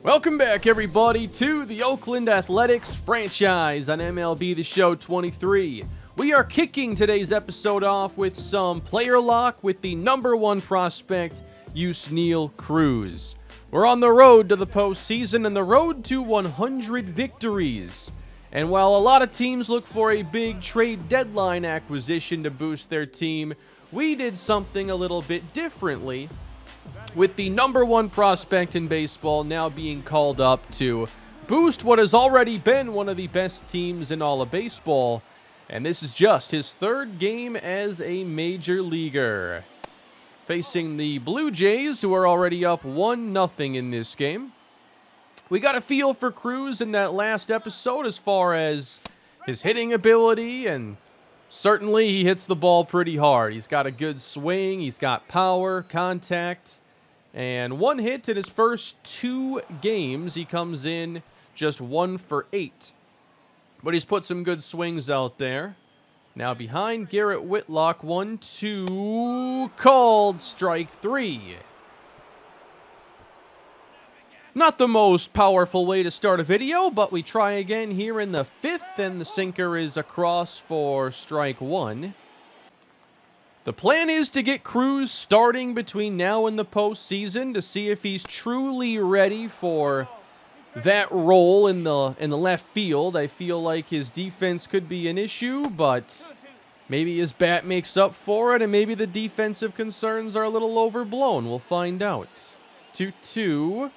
Welcome back, everybody, to the Oakland Athletics franchise on MLB The Show 23. We are kicking today's episode off with some player lock with the number one prospect, Yusniel Cruz. We're on the road to the postseason and the road to 100 victories. And while a lot of teams look for a big trade deadline acquisition to boost their team, we did something a little bit differently, with the number one prospect in baseball now being called up to boost what has already been one of the best teams in all of baseball. And this is just his third game as a major leaguer, facing the Blue Jays, who are already up 1-0 in this game. We got a feel for Cruz in that last episode as far as his hitting ability, and certainly he hits the ball pretty hard. He's got a good swing, he's got power, contact, and one hit in his first 2 games. He comes in just 1 for 8. But he's put some good swings out there. Now behind Garrett Whitlock, 1-2, called strike 3. Not the most powerful way to start a video, but we try again here in the 5th, and the sinker is across for strike 1. The plan is to get Cruz starting between now and the postseason to see if he's truly ready for that role in the left field. I feel like his defense could be an issue, but maybe his bat makes up for it, and maybe the defensive concerns are a little overblown. We'll find out. 2-2.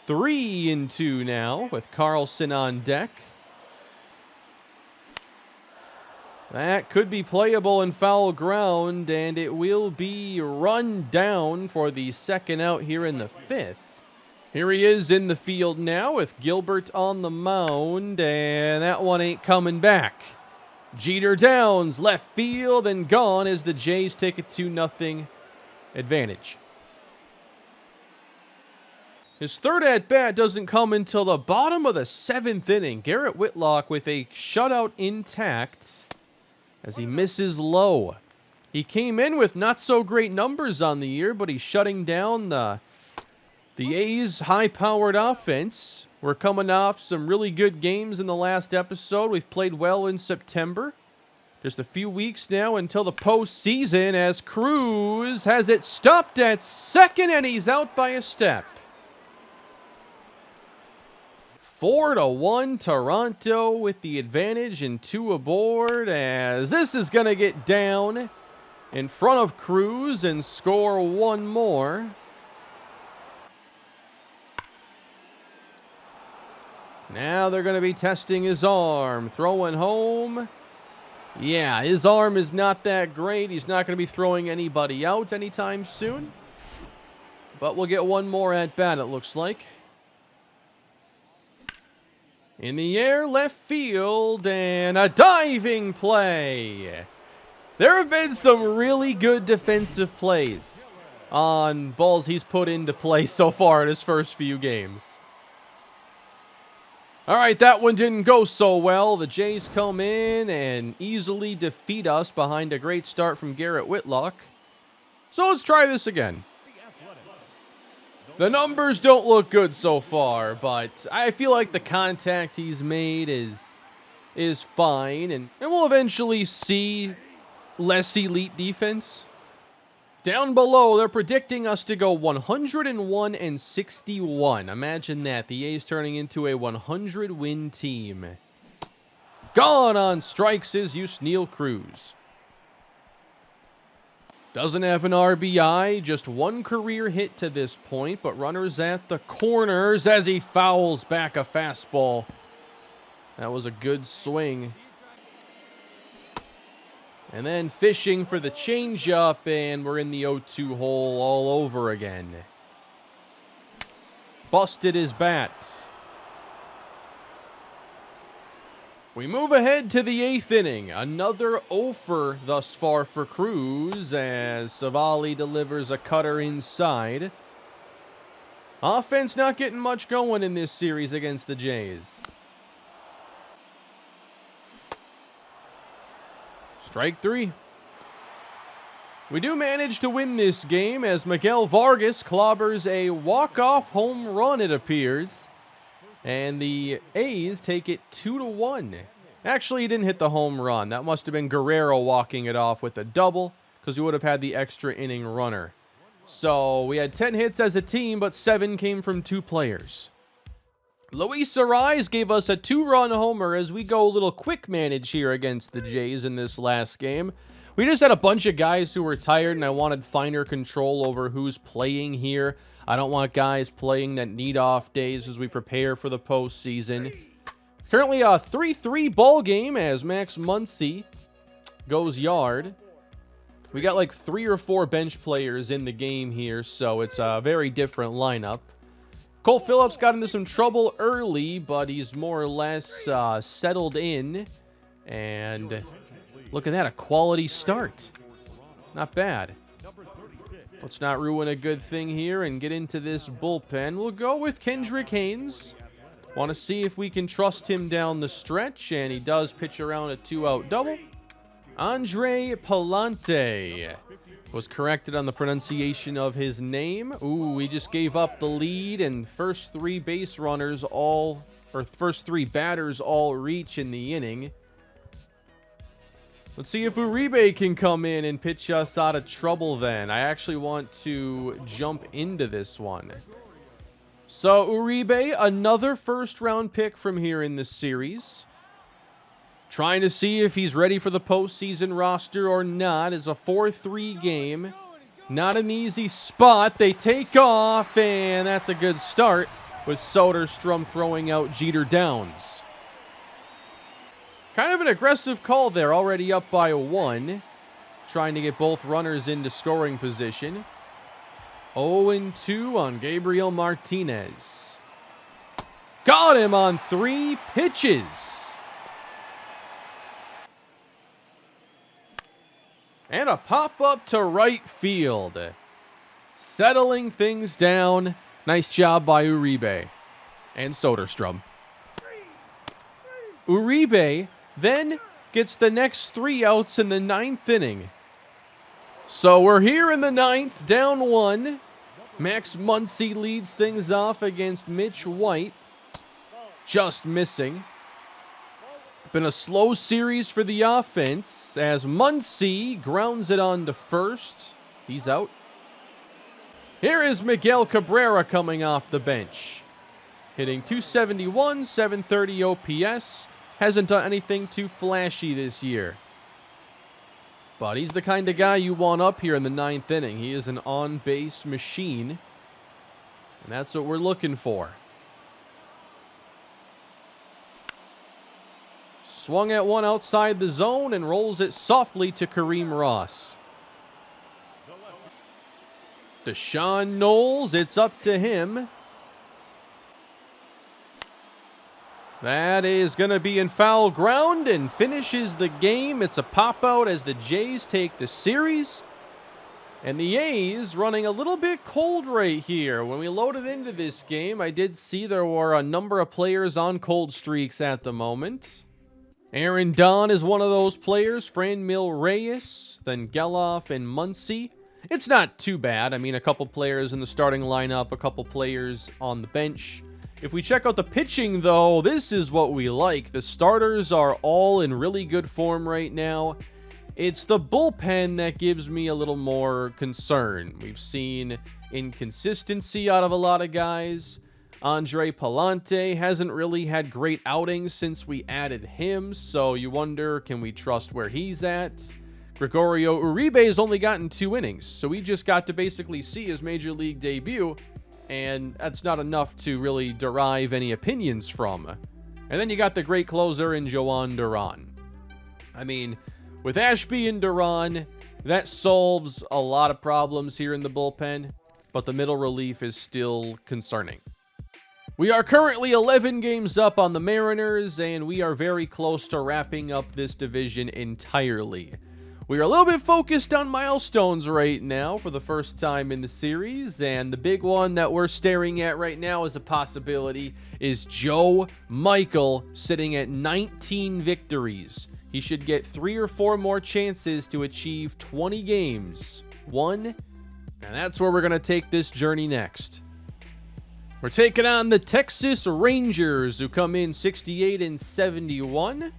3-2 now with Carlson on deck. That could be playable in foul ground, and it will be run down for the second out here in the 5th. Here he is in the field now with Gilbert on the mound, and that one ain't coming back. Jeter Downs, left field, and gone as the Jays take a 2-0 advantage. His third at-bat doesn't come until the bottom of the 7th inning. Garrett Whitlock with a shutout intact as he misses low. He came in with not so great numbers on the year, but he's shutting down the A's high-powered offense. We're coming off some really good games in the last episode. We've played well in September. Just a few weeks now until the postseason, as Cruz has it stopped at second, and he's out by a step. 4-1 Toronto with the advantage and 2 aboard, as this is going to get down in front of Cruz and score one more. Now they're going to be testing his arm, throwing home. Yeah, his arm is not that great. He's not going to be throwing anybody out anytime soon. But we'll get one more at bat, it looks like. In the air, left field, and a diving play. There have been some really good defensive plays on balls he's put into play so far in his first few games. All right, that one didn't go so well. The Jays come in and easily defeat us behind a great start from Garrett Whitlock. So let's try this again. The numbers don't look good so far, but I feel like the contact he's made is fine, and we'll eventually see less elite defense. Down below, they're predicting us to go 101-61. Imagine that, the A's turning into a 100-win team. Gone on strikes is Yusniel Cruz. Doesn't have an RBI, just 1 career hit to this point, but runners at the corners as he fouls back a fastball. That was a good swing. And then fishing for the changeup, and we're in the 0-2 hole all over again. Busted his bat. We move ahead to the 8th inning. Another offer thus far for Cruz as Savali delivers a cutter inside. Offense not getting much going in this series against the Jays. Strike 3. We do manage to win this game as Miguel Vargas clobbers a walk-off home run, it appears. And the A's take it 2-1. Actually, he didn't hit the home run. That must have been Guerrero walking it off with a double, because we would have had the extra inning runner. So we had 10 hits as a team, but 7 came from 2 players. Luis Arraez gave us a 2-run homer as we go a little quick manage here against the Jays in this last game. We just had a bunch of guys who were tired, and I wanted finer control over who's playing here. I don't want guys playing that need off days as we prepare for the postseason. Currently a 3-3 ball game as Max Muncy goes yard. We got like 3 or 4 bench players in the game here, so it's a very different lineup. Cole Phillips got into some trouble early, but he's more or less settled in. And look at that, a quality start. Not bad. Let's not ruin a good thing here and get into this bullpen. We'll go with Kendrick Haynes. Want to see if we can trust him down the stretch, and he does pitch around a 2-out double. Andre Palante was corrected on the pronunciation of his name. Ooh, we just gave up the lead, and first 3 base runners all, or first 3 batters all reach in the inning. Let's see if Uribe can come in and pitch us out of trouble then. I actually want to jump into this one. So Uribe, another first-round pick from here in this series. Trying to see if he's ready for the postseason roster or not. It's a 4-3 game. Not an easy spot. They take off, and that's a good start with Soderstrom throwing out Jeter Downs. Kind of an aggressive call there, already up by 1. Trying to get both runners into scoring position. 0-2 on Gabriel Martinez. Got him on 3 pitches. And a pop-up to right field. Settling things down. Nice job by Uribe and Soderstrom. Uribe then gets the next 3 outs in the 9th inning. So we're here in the 9th, down 1. Max Muncy leads things off against Mitch White. Just missing. Been a slow series for the offense as Muncy grounds it on to first. He's out. Here is Miguel Cabrera coming off the bench. Hitting .271, .730 OPS. Hasn't done anything too flashy this year. But he's the kind of guy you want up here in the 9th inning. He is an on-base machine. And that's what we're looking for. Swung at one outside the zone and rolls it softly to Kareem Ross. Deshaun Knowles, it's up to him. That is going to be in foul ground and finishes the game. It's a pop-out as the Jays take the series. And the A's running a little bit cold right here. When we loaded into this game, I did see there were a number of players on cold streaks at the moment. Aaron Don is one of those players. Franmil Reyes, then Geloff and Muncy. It's not too bad. I mean, a couple players in the starting lineup, a couple players on the bench. If we check out the pitching, though, this is what we like. The starters are all in really good form right now. It's the bullpen that gives me a little more concern. We've seen inconsistency out of a lot of guys. Andre Palante hasn't really had great outings since we added him, so you wonder, can we trust where he's at? Gregorio Uribe has only gotten 2 innings, so we just got to basically see his major league debut, and that's not enough to really derive any opinions from. And then you got the great closer in Joan Duran. I mean, with Ashby and Duran, that solves a lot of problems here in the bullpen, but the middle relief is still concerning. We are currently 11 games up on the Mariners, and we are very close to wrapping up this division entirely. We are a little bit focused on milestones right now for the first time in the series, and the big one that we're staring at right now as a possibility is Joe Michael sitting at 19 victories. He should get 3 or 4 more chances to achieve 20 games. And that's where we're going to take this journey next. We're taking on the Texas Rangers, who come in 68-71.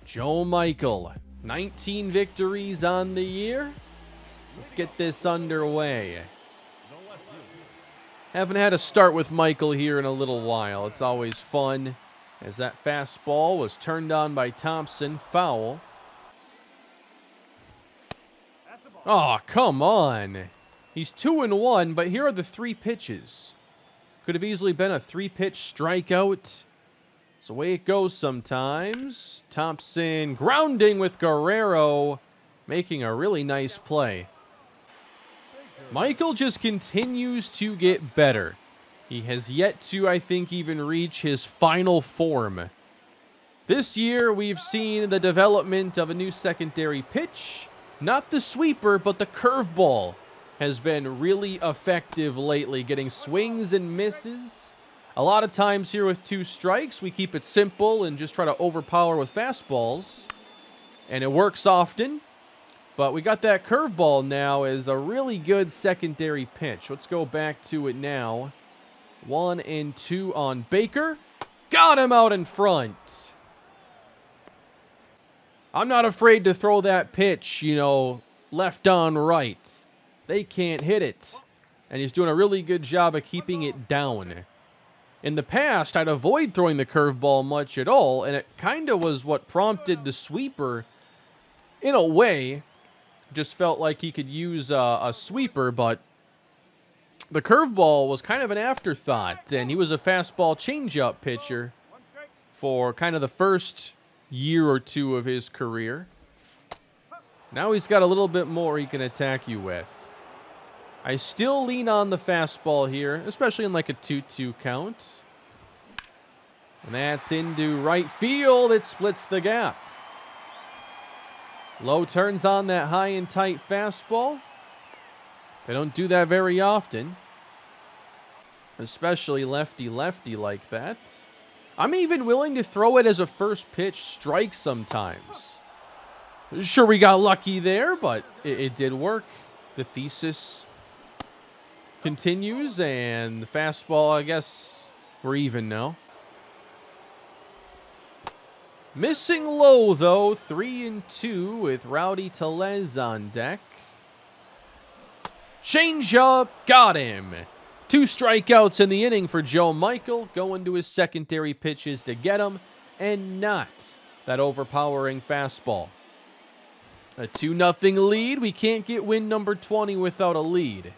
Joe Michael, 19 victories on the year. Let's get this underway. Haven't had a start with Michael here in a little while. It's always fun, as that fastball was turned on by Thompson. Foul. Oh, come on. He's 2-1, but here are the 3 pitches. Could have easily been a 3-pitch strikeout. It's the way it goes sometimes. Thompson grounding with Guerrero, making a really nice play. Michael just continues to get better. He has yet to, I think, even reach his final form. This year, we've seen the development of a new secondary pitch. Not the sweeper, but the curveball has been really effective lately, getting swings and misses. A lot of times here with 2 strikes, we keep it simple and just try to overpower with fastballs. And it works often. But we got that curveball now as a really good secondary pitch. Let's go back to it now. 1-2 on Baker. Got him out in front. I'm not afraid to throw that pitch, left on right. They can't hit it. And he's doing a really good job of keeping it down. In the past, I'd avoid throwing the curveball much at all, and it kind of was what prompted the sweeper. In a way, just felt like he could use a sweeper, but the curveball was kind of an afterthought, and he was a fastball changeup pitcher for kind of the first year or 2 of his career. Now he's got a little bit more he can attack you with. I still lean on the fastball here, especially in like a 2-2 count. And that's into right field. It splits the gap. Lowe turns on that high and tight fastball. They don't do that very often, especially lefty-lefty like that. I'm even willing to throw it as a first pitch strike sometimes. Sure, we got lucky there, but it did work. The thesis continues, and the fastball, I guess we're even now. Missing Lowe, though, 3-2 with Rowdy Tellez on deck. Changeup, got him. 2 strikeouts in the inning for Joe Michael, going to his secondary pitches to get him, and not that overpowering fastball. A 2-0 lead. We can't get win number 20 without a lead.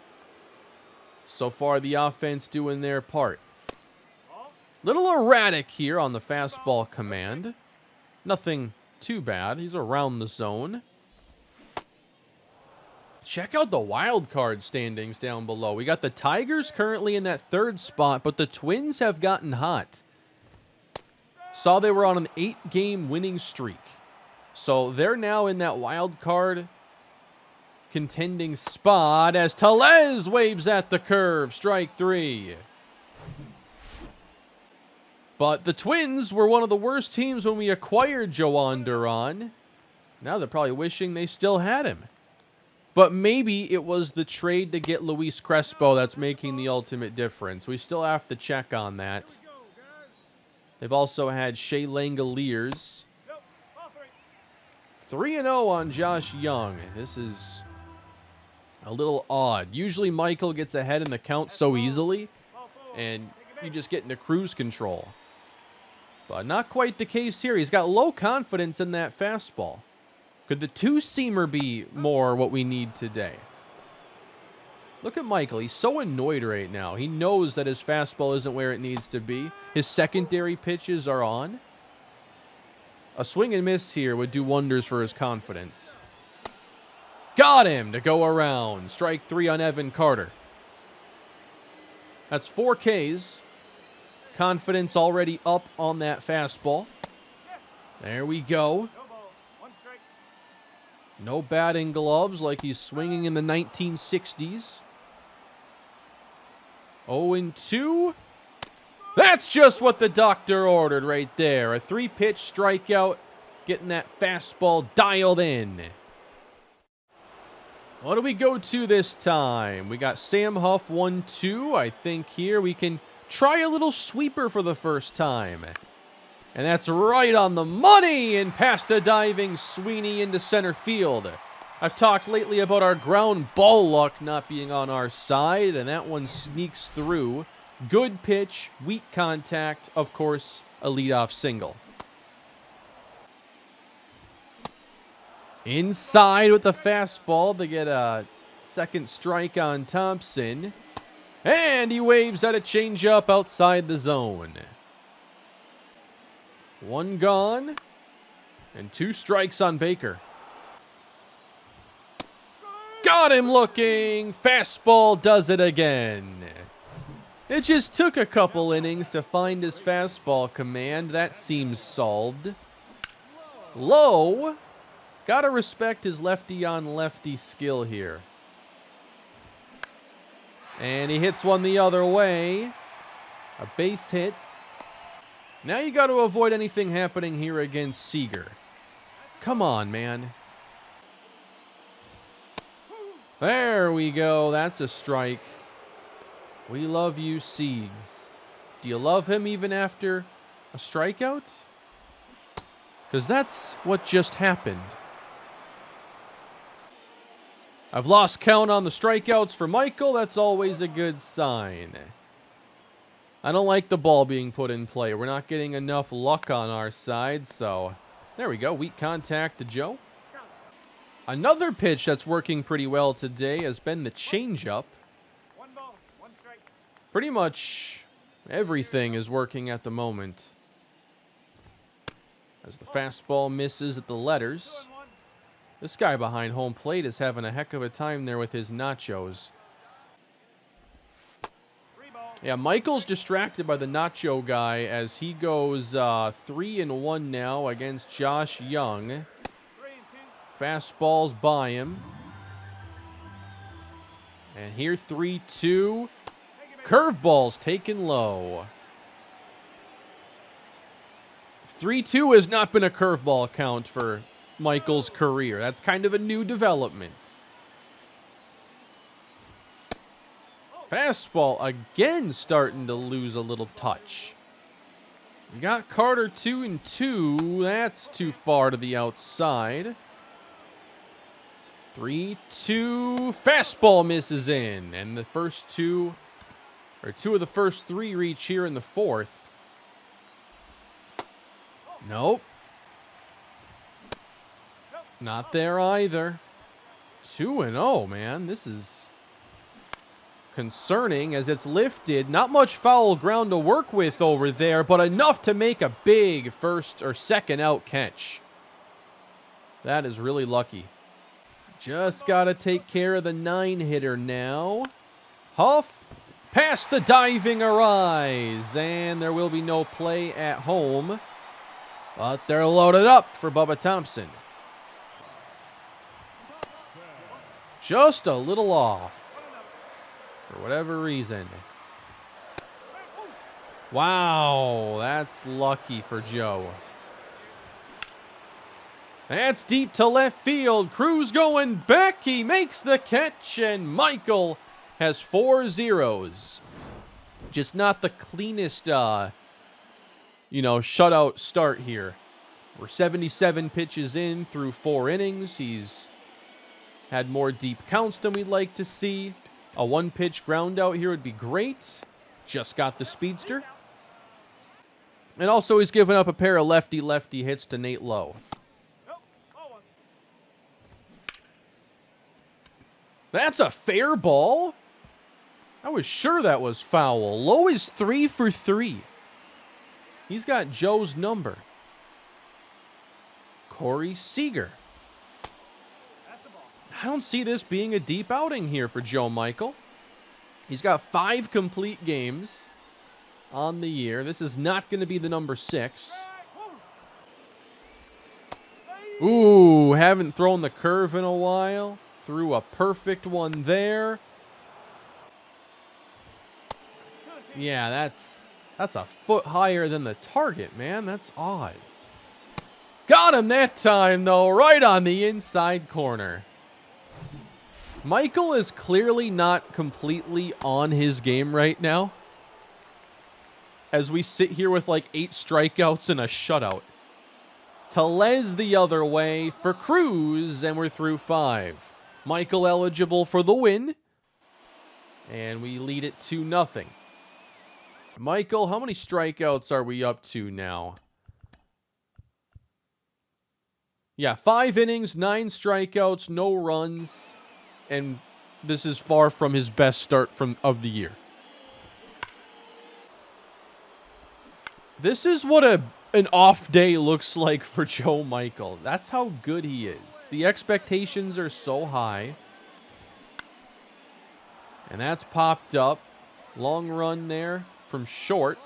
So far, the offense doing their part. Little erratic here on the fastball command. Nothing too bad. He's around the zone. Check out the wild card standings down below. We got the Tigers currently in that 3rd spot, but the Twins have gotten hot. Saw they were on an 8-game winning streak. So they're now in that wild card contending spot as Tellez waves at the curve. Strike 3. But the Twins were one of the worst teams when we acquired Joan Duran. Now they're probably wishing they still had him. But maybe it was the trade to get Luis Crespo that's making the ultimate difference. We still have to check on that. They've also had Shea Langoliers. 3-0 on Josh Young. This is a little odd. Usually Michael gets ahead in the count so easily, and you just get into cruise control. But not quite the case here. He's got low confidence in that fastball. Could the 2-seamer be more what we need today? Look at Michael. He's so annoyed right now. He knows that his fastball isn't where it needs to be. His secondary pitches are on. A swing and miss here would do wonders for his confidence. Got him to go around. Strike 3 on Evan Carter. That's 4 Ks. Confidence already up on that fastball. There we go. No batting gloves like he's swinging in the 1960s. 0-2. That's just what the doctor ordered right there. A 3-pitch strikeout, getting that fastball dialed in. What do we go to this time? We got Sam Huff 1-2. I think here we can try a little sweeper for the first time. And that's right on the money, and past a diving Sweeney into center field. I've talked lately about our ground ball luck not being on our side, and that one sneaks through. Good pitch, weak contact, of course, a leadoff single. Inside with the fastball to get a second strike on Thompson. And he waves at a changeup outside the zone. 1 gone, and 2 strikes on Baker. Got him looking. Fastball does it again. It just took a couple innings to find his fastball command. That seems solved. Low. Gotta respect his lefty-on-lefty skill here. And he hits one the other way. A base hit. Now you got to avoid anything happening here against Seager. Come on, man. There we go. That's a strike. We love you, Siegs. Do you love him even after a strikeout? Because that's what just happened. I've lost count on the strikeouts for Michael. That's always a good sign. I don't like the ball being put in play. We're not getting enough luck on our side, so there we go. Weak contact to Joe. Another pitch that's working pretty well today has been the changeup. 1 ball, 1 strike. Pretty much everything is working at the moment. As the fastball misses at the letters. This guy behind home plate is having a heck of a time there with his nachos. Yeah, Michael's distracted by the nacho guy as he goes 3-1 now against Josh Young. Fastball's by him. And here 3-2. Curveball's taken low. 3-2 has not been a curveball count for Michael's career. That's kind of a new development. Fastball again starting to lose a little touch. We got Carter 2-2. That's too far to the outside. 3-2. Fastball misses in. And the first two of the first 3 reach here in the 4th. Nope. Not there either. 2-0, man. This is concerning as it's lifted. Not much foul ground to work with over there, but enough to make a big first or second out catch. That is really lucky. Just got to take care of the 9-hitter now. Huff past the diving Arraez, and there will be no play at home. But they're loaded up for Bubba Thompson. Just a little off. For whatever reason. Wow, that's lucky for Joe. That's deep to left field. Cruz going back. He makes the catch, and Michael has 4 zeros. Just not the cleanest, shutout start here. We're 77 pitches in through 4 innings. He's had more deep counts than we'd like to see. A 1-pitch ground out here would be great. Just got the speedster. And also he's given up a pair of lefty-lefty hits to Nate Lowe. That's a fair ball. I was sure that was foul. Lowe is 3 for 3. He's got Joe's number. Corey Seager. I don't see this being a deep outing here for Joe Michael. He's got 5 complete games on the year. This is not going to be the number 6. Ooh, haven't thrown the curve in a while. Threw a perfect one there. Yeah, that's a foot higher than the target, man. That's odd. Got him that time, though, right on the inside corner. Michael is clearly not completely on his game right now, as we sit here with like 8 strikeouts and a shutout. Tellez the other way for Cruz, and we're through 5. Michael eligible for the win, and we lead it 2-0. Michael, how many strikeouts are we up to now? Yeah, 5 innings, 9 strikeouts, no runs, and this is far from his best start of the year. This is what an off day looks like for Joe Michael. That's how good he is. The expectations are so high. And that's popped up. Long run there from short.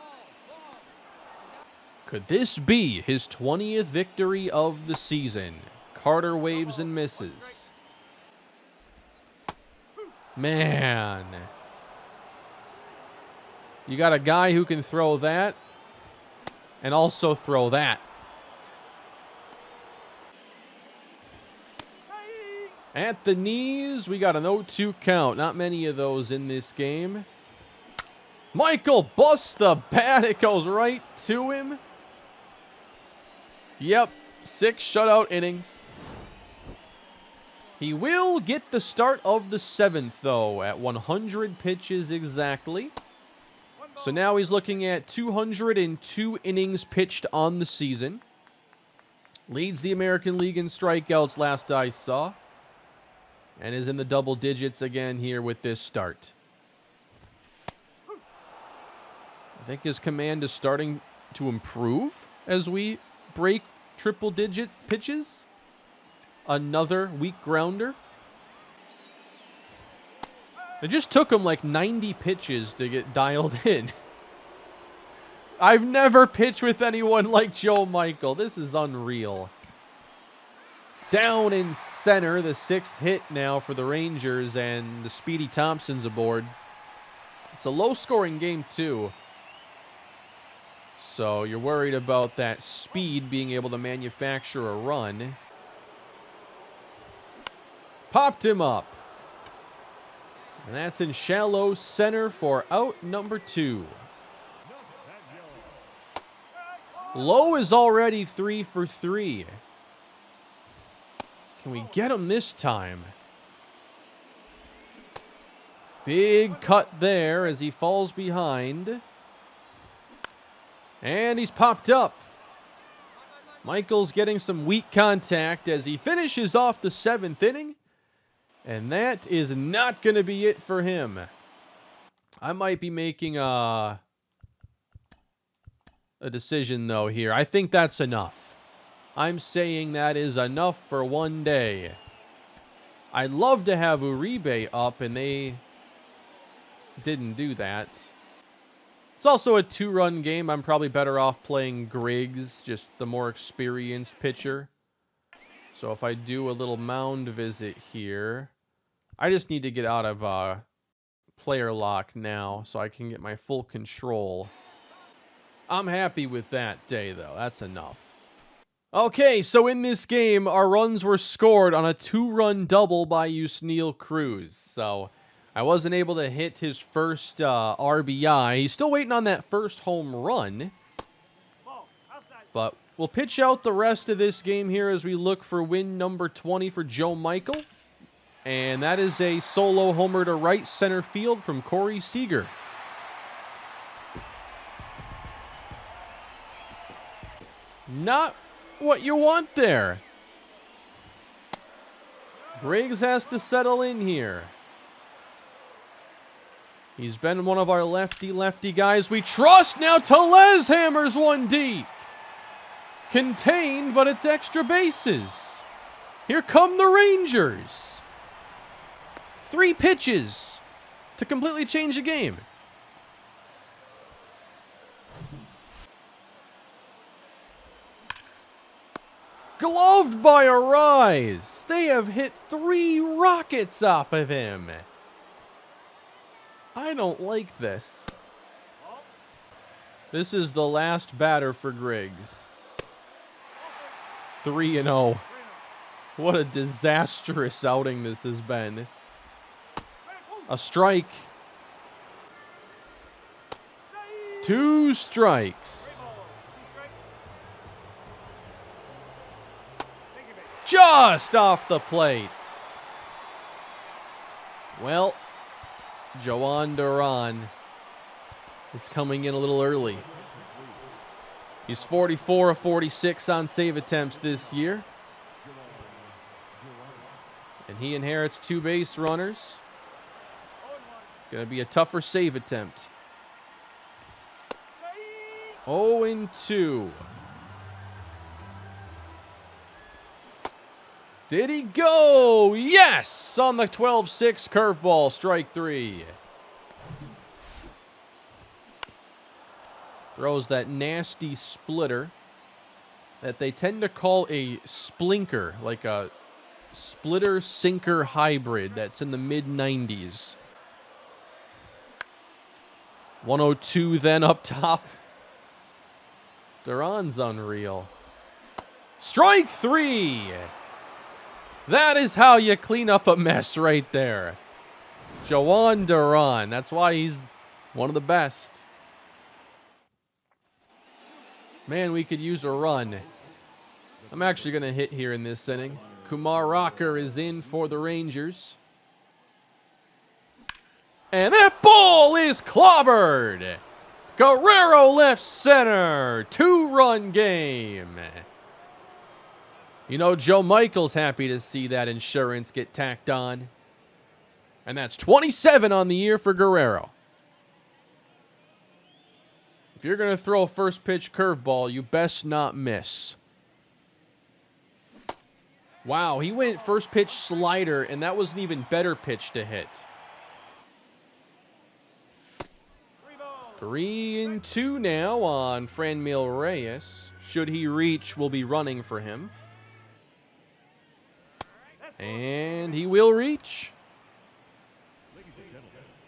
Could this be his 20th victory of the season? Carter waves and misses. Man. You got a guy who can throw that and also throw that. At the knees, we got an 0-2 count. Not many of those in this game. Michael busts the bat. It goes right to him. Yep, 6 shutout innings. He will get the start of the 7th, though, at 100 pitches exactly. So now he's looking at 202 innings pitched on the season. Leads the American League in strikeouts last I saw. And is in the double digits again here with this start. I think his command is starting to improve as we break triple-digit pitches. Another weak grounder. It just took him like 90 pitches to get dialed in. I've never pitched with anyone like Joe Michael. This is unreal. Down in center, the 6th hit now for the Rangers, and the Speedy Thompson's aboard. It's a low-scoring game, too. So you're worried about that speed being able to manufacture a run. Popped him up. And that's in shallow center for out number 2. Lowe is already 3 for 3. Can we get him this time? Big cut there as he falls behind. And he's popped up. Michael's getting some weak contact as he finishes off the 7th inning. And that is not going to be it for him. I might be making a decision, though, here. I think that's enough. I'm saying that is enough for one day. I'd love to have Uribe up, and they didn't do that. It's also a 2-run game. I'm probably better off playing Griggs, just the more experienced pitcher. So if I do a little mound visit here, I just need to get out of player lock now so I can get my full control. I'm happy with that day, though. That's enough. Okay, so in this game, our runs were scored on a 2-run double by Yusniel Cruz. So I wasn't able to hit his first RBI. He's still waiting on that first home run. But we'll pitch out the rest of this game here as we look for win number 20 for Joe Michael. And that is a solo homer to right center field from Corey Seager. Not what you want there. Griggs has to settle in here. He's been one of our lefty guys we trust. Now Tellez hammers one deep. Contained, but it's extra bases. Here come the Rangers. 3 pitches to completely change the game. Gloved by Arraez. They have hit 3 rockets off of him. I don't like this. This is the last batter for Griggs. 3-0. What a disastrous outing this has been. A strike. 2 strikes. Just off the plate. Well, Jhoan Duran is coming in a little early. He's 44 of 46 on save attempts this year. And he inherits 2 base runners. Going to be a tougher save attempt. 0-2. Did he go? Yes! On the 12-6 curveball, strike 3. Throws that nasty splitter that they tend to call a splinker, like a splitter-sinker hybrid that's in the mid-90s. 102 then up top. Duran's unreal. Strike 3! That is how you clean up a mess right there. Jhoan Duran. That's why he's one of the best. Man, we could use a run. I'm actually going to hit here in this inning. Kumar Rocker is in for the Rangers. And that ball is clobbered. Guerrero left center. 2-run game. You know, Joe Michael's happy to see that insurance get tacked on. And that's 27 on the year for Guerrero. If you're going to throw a first pitch curveball, you best not miss. Wow, he went first pitch slider, and that was an even better pitch to hit. 3-2 now on Franmil Arraez. Should he reach, we'll be running for him. And he will reach.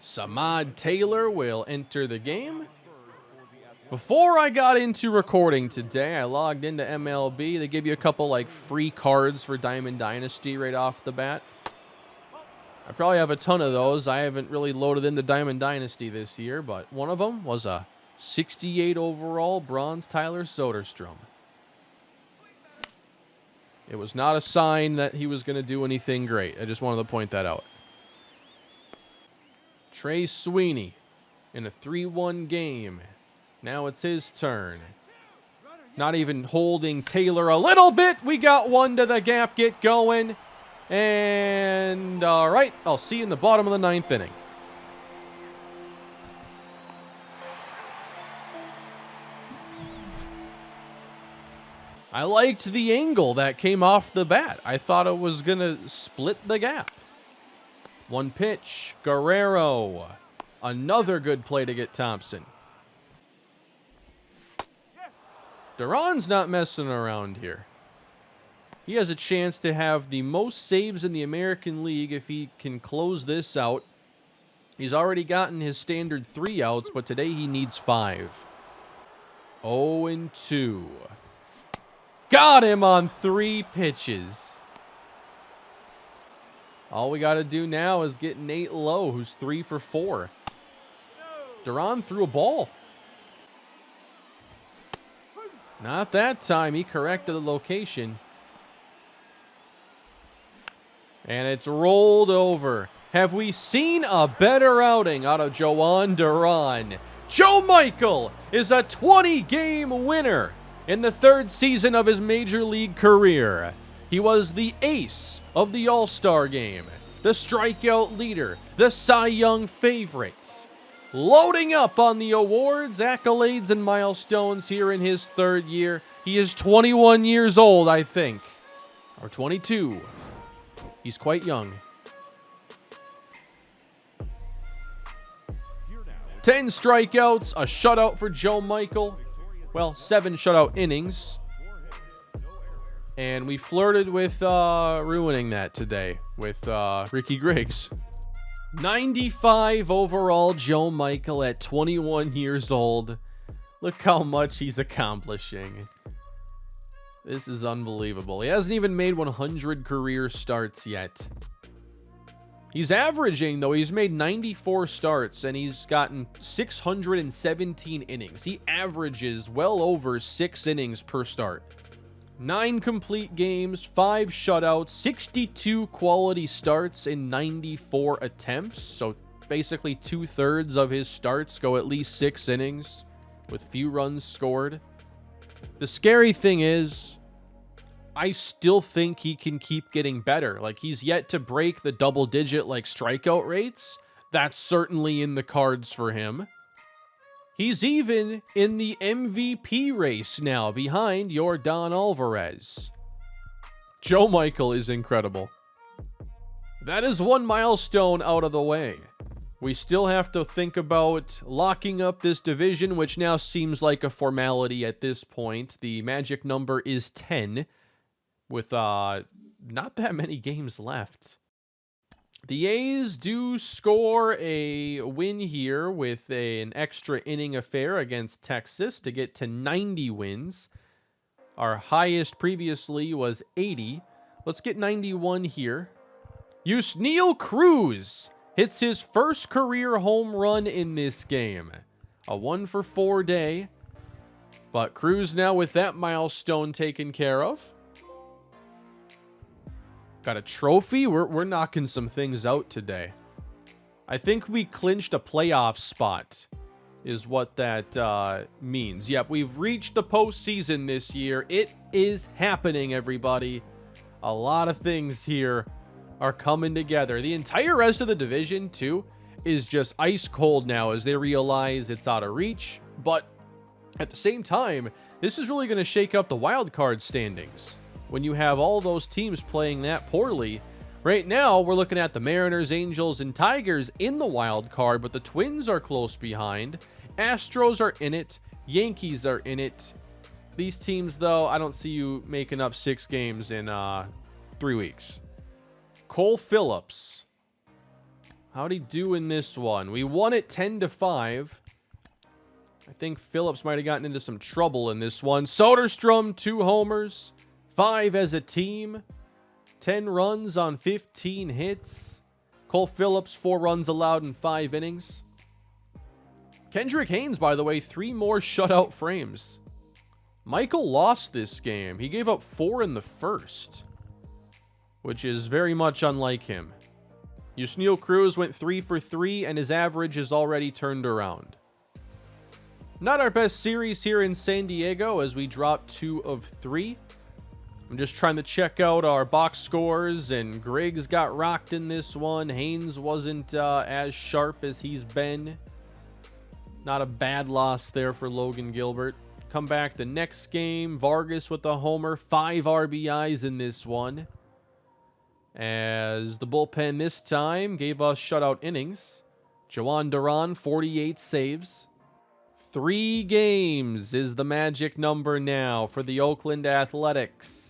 Samad Taylor will enter the game. Before I got into recording today, I logged into MLB. They give you a couple like free cards for Diamond Dynasty right off the bat. I probably have a ton of those. I haven't really loaded into Diamond Dynasty this year, but one of them was a 68 overall bronze Tyler Soderstrom. It was not a sign that he was going to do anything great. I just wanted to point that out. Trey Sweeney in a 3-1 game. Now it's his turn. Not even holding Taylor a little bit. We got one to the gap. Get going. And all right, I'll see you in the bottom of the 9th inning. I liked the angle that came off the bat. I thought it was going to split the gap. 1 pitch. Guerrero. Another good play to get Thompson. Duran's not messing around here. He has a chance to have the most saves in the American League if he can close this out. He's already gotten his standard 3 outs, but today he needs 5. 0-2. Got him on 3 pitches. All we got to do now is get Nate Lowe, who's 3 for 4. Duran threw a ball. Not that time. He corrected the location. And it's rolled over. Have we seen a better outing out of Jhoan Duran? Joe Michael is a 20-game winner in the 3rd season of his Major League career. He was the ace of the All-Star game, the strikeout leader, the Cy Young favorite. Loading up on the awards, accolades, and milestones here in his 3rd year. He is 21 years old, I think. Or 22. He's quite young. 10 strikeouts, a shutout for Joe Michael. Well, 7 shutout innings. And we flirted with ruining that today with Ricky Griggs. 95 overall Joe Michael at 21 years old. Look how much he's accomplishing. This is unbelievable. He hasn't even made 100 career starts yet. He's averaging, though, he's made 94 starts, and he's gotten 617 innings. He averages well over 6 innings per start. 9 complete games, 5 shutouts, 62 quality starts in 94 attempts. So basically 2/3 of his starts go at least 6 innings with few runs scored. The scary thing is, I still think he can keep getting better. Like, he's yet to break the double-digit, strikeout rates. That's certainly in the cards for him. He's even in the MVP race now, behind your Don Alvarez. Joe Michael is incredible. That is one milestone out of the way. We still have to think about locking up this division, which now seems like a formality at this point. The magic number is 10. With not that many games left. The A's do score a win here with an extra inning affair against Texas to get to 90 wins. Our highest previously was 80. Let's get 91 here. Yusniel Cruz hits his first career home run in this game. A 1-for-4 day. But Cruz now with that milestone taken care of. Got a trophy? We're knocking some things out today. I think we clinched a playoff spot is what that means. Yep, we've reached the postseason this year. It is happening, everybody. A lot of things here are coming together. The entire rest of the division, too, is just ice cold now as they realize it's out of reach. But at the same time, this is really going to shake up the wild card standings. When you have all those teams playing that poorly. Right now, we're looking at the Mariners, Angels, and Tigers in the wild card, but the Twins are close behind. Astros are in it. Yankees are in it. These teams, though, I don't see you making up 6 games in 3 weeks. Cole Phillips. How'd he do in this one? We won it 10-5. I think Phillips might have gotten into some trouble in this one. Soderstrom, 2 homers. 5 as a team, 10 runs on 15 hits. Cole Phillips, 4 runs allowed in 5 innings. Kendrick Haynes, by the way, 3 more shutout frames. Michael lost this game. He gave up 4 in the first, which is very much unlike him. Yusniel Cruz went 3-for-3, and his average is already turned around. Not our best series here in San Diego as we dropped 2 of 3. I'm just trying to check out our box scores, and Griggs got rocked in this one. Haynes wasn't as sharp as he's been. Not a bad loss there for Logan Gilbert. Come back the next game. Vargas with a homer. 5 RBIs in this one. As the bullpen this time gave us shutout innings. Joan Duran, 48 saves. 3 games is the magic number now for the Oakland Athletics.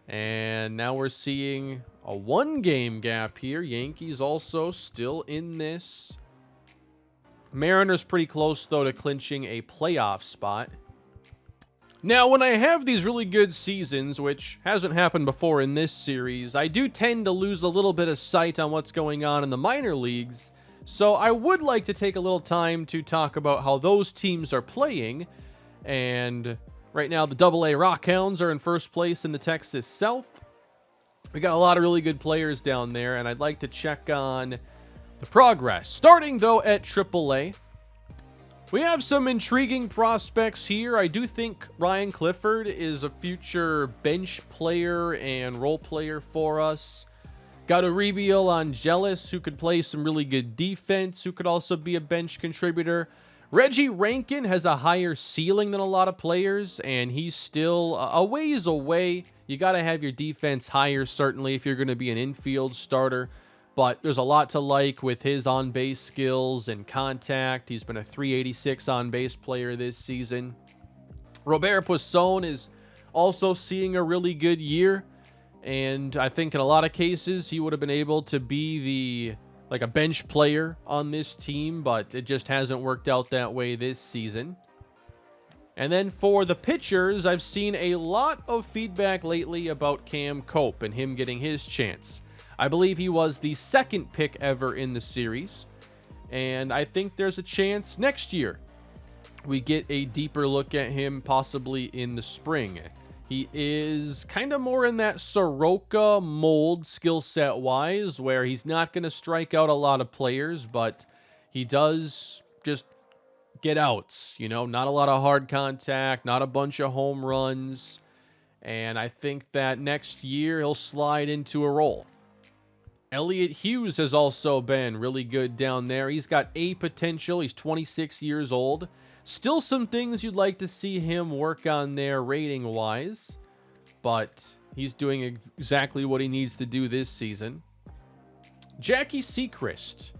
And now we're seeing a 1-game gap here. Yankees also still in this. Mariners pretty close, though, to clinching a playoff spot. Now, when I have these really good seasons, which hasn't happened before in this series, I do tend to lose a little bit of sight on what's going on in the minor leagues. So I would like to take a little time to talk about how those teams are playing. And right now, the AA Rockhounds are in first place in the Texas South. We got a lot of really good players down there, and I'd like to check on the progress. Starting, though, at AAA. We have some intriguing prospects here. I do think Ryan Clifford is a future bench player and role player for us. Got Uribiel Angelis, who could play some really good defense, who could also be a bench contributor. Reggie Rankin has a higher ceiling than a lot of players, and he's still a ways away. You got to have your defense higher, certainly, if you're going to be an infield starter. But there's a lot to like with his on-base skills and contact. He's been a .386 on-base player this season. Robert Puisson is also seeing a really good year. And I think in a lot of cases, he would have been able to be like a bench player on this team, but it just hasn't worked out that way this season. And then for the pitchers, I've seen a lot of feedback lately about Cam Cope and him getting his chance. I believe he was the second pick ever in the series, and I think there's a chance next year we get a deeper look at him, possibly in the spring. He is kind of more in that Soroka mold skill set wise, where he's not going to strike out a lot of players, but he does just get outs, not a lot of hard contact, not a bunch of home runs. And I think that next year he'll slide into a role. Elliott Hughes has also been really good down there. He's got A potential. He's 26 years old. Still some things you'd like to see him work on there rating-wise, but he's doing exactly what he needs to do this season. Jackie Sechrist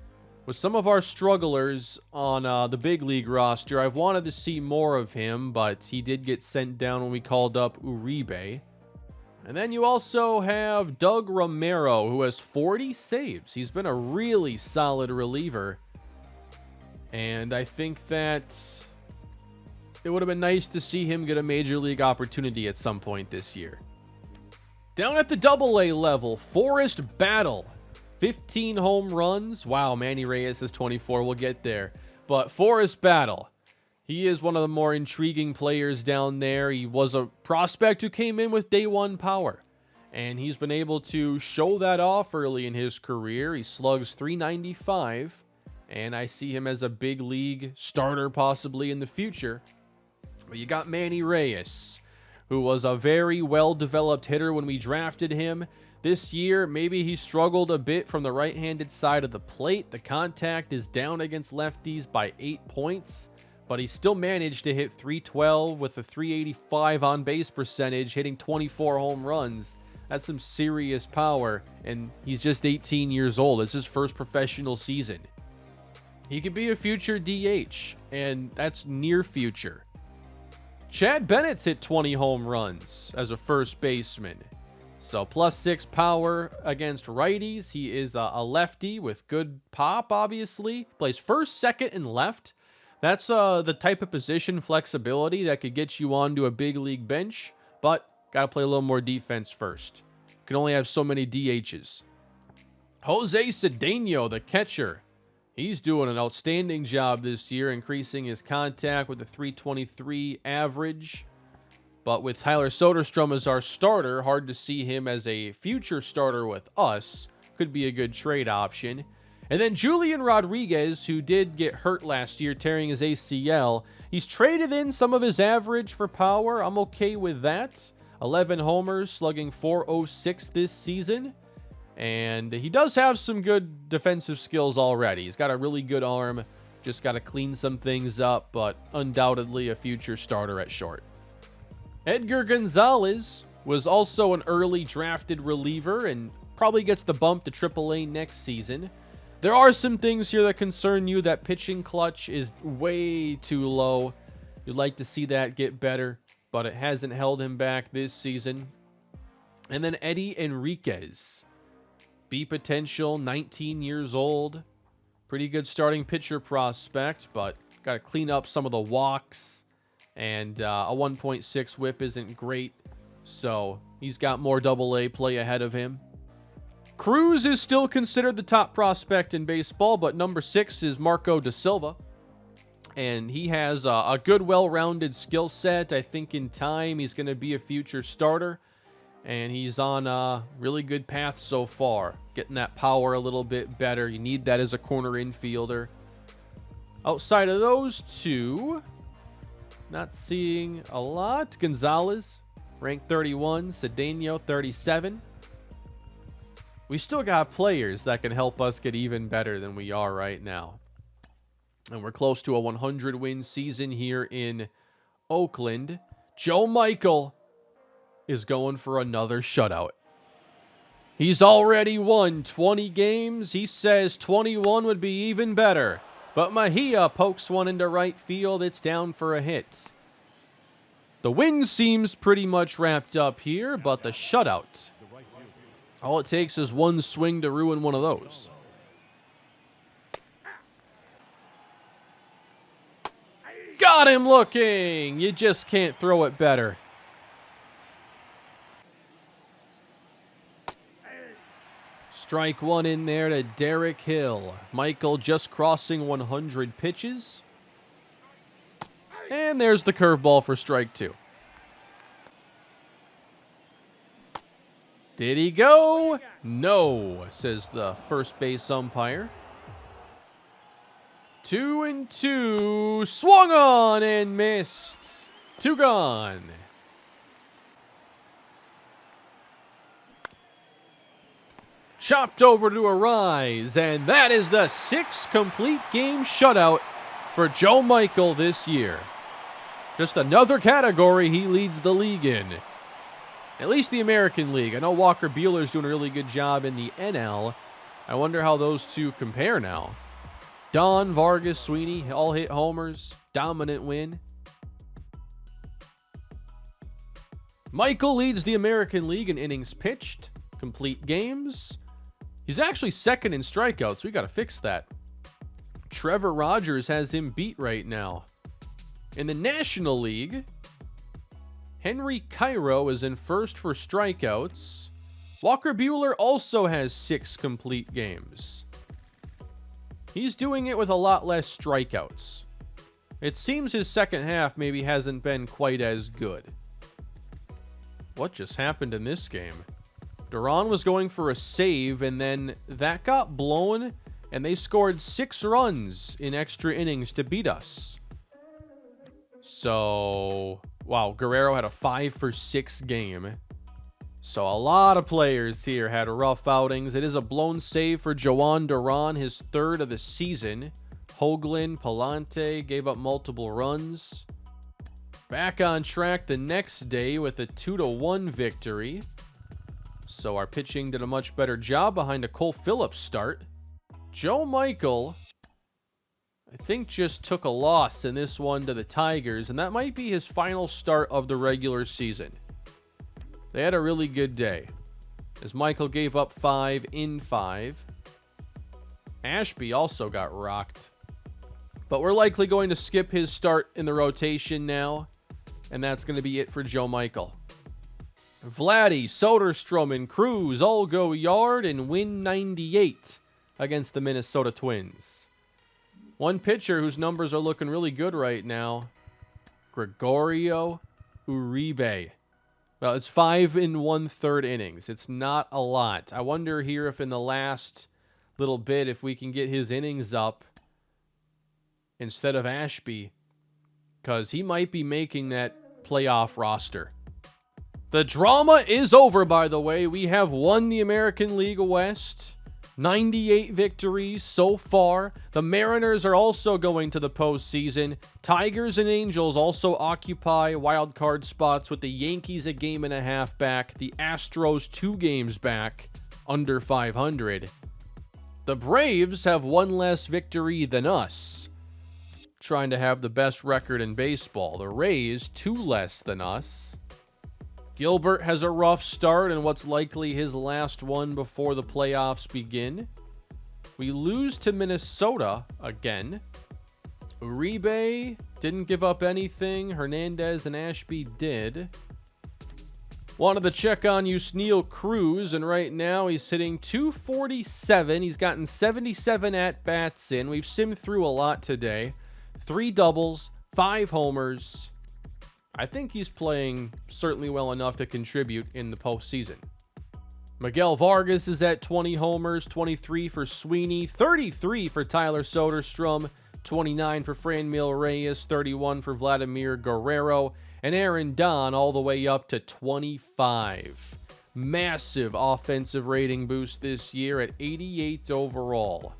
was some of our strugglers on the big league roster. I've wanted to see more of him, but he did get sent down when we called up Uribe. And then you also have Doug Romero, who has 40 saves. He's been a really solid reliever. And I think that it would have been nice to see him get a major league opportunity at some point this year. Down at the AA level, Forrest Battle. 15 home runs. Wow, Manny Reyes is 24. We'll get there. But Forrest Battle, he is one of the more intriguing players down there. He was a prospect who came in with day one power, and he's been able to show that off early in his career. He slugs .395, and I see him as a big league starter possibly in the future. But you got Manny Reyes, who was a very well-developed hitter when we drafted him. This year, maybe he struggled a bit from the right-handed side of the plate. The contact is down against lefties by 8 points, but he still managed to hit .312 with a .385 on-base percentage, hitting 24 home runs. That's some serious power, and he's just 18 years old. It's his first professional season. He could be a future DH, and that's near future. Chad Bennett's hit 20 home runs as a first baseman. So +6 power against righties. He is a lefty with good pop, obviously. Plays first, second, and left. That's the type of position flexibility that could get you onto a big league bench, but got to play a little more defense first. Can only have so many DHs. Jose Cedeno, the catcher. He's doing an outstanding job this year, increasing his contact with a .323 average. But with Tyler Soderstrom as our starter, hard to see him as a future starter with us. Could be a good trade option. And then Julian Rodriguez, who did get hurt last year, tearing his ACL. He's traded in some of his average for power. I'm okay with that. 11 homers, slugging .406 this season. And he does have some good defensive skills already. He's got a really good arm. Just got to clean some things up, but undoubtedly a future starter at short. Edgar Gonzalez was also an early drafted reliever and probably gets the bump to AAA next season. There are some things here that concern you. That pitching clutch is way too low. You'd like to see that get better, but it hasn't held him back this season. And then Eddie Enriquez. B potential, 19 years old. Pretty good starting pitcher prospect, but got to clean up some of the walks. And a 1.6 whip isn't great, so he's got more AA play ahead of him. Cruz is still considered the top prospect in baseball, but number 6 is Marco Da Silva. And he has a good, well-rounded skill set. I think in time he's going to be a future starter. And he's on a really good path so far. Getting that power a little bit better. You need that as a corner infielder. Outside of those two, not seeing a lot. Gonzalez, ranked 31. Cedeno, 37. We still got players that can help us get even better than we are right now. And we're close to a 100-win season here in Oakland. Joe Michael is going for another shutout. He's already won 20 games. He says 21 would be even better. But Mejia pokes one into right field. It's down for a hit. The win seems pretty much wrapped up here, but the shutout, all it takes is one swing to ruin one of those. Got him looking! You just can't throw it better. Strike one in there to Derek Hill. Michael just crossing 100 pitches. And there's the curveball for strike two. Did he go? No, says the first base umpire. 2-2. Swung on and missed. Two gone. Chopped over to Arraez, and that is the 6th complete game shutout for Joe Michael this year. Just another category he leads the league in. At least the American League. I know Walker Buehler's doing a really good job in the NL. I wonder how those two compare now. Don, Vargas, Sweeney, all hit homers. Dominant win. Michael leads the American League in innings pitched, complete games. He's actually second in strikeouts. We got to fix that. Trevor Rogers has him beat right now. In the National League, Henry Cairo is in first for strikeouts. Walker Buehler also has 6 complete games. He's doing it with a lot less strikeouts. It seems his second half maybe hasn't been quite as good. What just happened in this game? Duran was going for a save, and then that got blown, and they scored 6 runs in extra innings to beat us. So, wow, Guerrero had a 5-for-6 game. So a lot of players here had rough outings. It is a blown save for Joan Duran, his 3rd of the season. Hoagland, Palante gave up multiple runs. Back on track the next day with a 2-1 victory. So our pitching did a much better job behind a Cole Phillips start. Joe Michael, I think, just took a loss in this one to the Tigers, and that might be his final start of the regular season. They had a really good day, as Michael gave up 5 in 5. Ashby also got rocked. But we're likely going to skip his start in the rotation now, and that's going to be it for Joe Michael. Vladdy, Soderstrom, and Cruz all go yard and win 98 against the Minnesota Twins. One pitcher whose numbers are looking really good right now, Gregorio Uribe. Well, it's 5 1/3 innings. It's not a lot. I wonder here if in the last little bit, if we can get his innings up instead of Ashby, because he might be making that playoff roster. The drama is over, by the way. We have won the American League West. 98 victories so far. The Mariners are also going to the postseason. Tigers and Angels also occupy wild card spots, with the Yankees a game and a half back. The Astros 2 games back, under 500. The Braves have 1 less victory than us, trying to have the best record in baseball. The Rays 2 less than us. Gilbert has a rough start and what's likely his last one before the playoffs begin. We lose to Minnesota again. Uribe didn't give up anything. Hernandez and Ashby did. Wanted to check on Yusniel Cruz, and right now he's hitting .247. He's gotten 77 at-bats in. We've simmed through a lot today. 3 doubles, 5 homers. I think he's playing certainly well enough to contribute in the postseason. Miguel Vargas is at 20 homers, 23 for Sweeney, 33 for Tyler Soderstrom, 29 for Franmil Reyes, 31 for Vladimir Guerrero, and Aaron Don all the way up to 25. Massive offensive rating boost this year at 88 overall.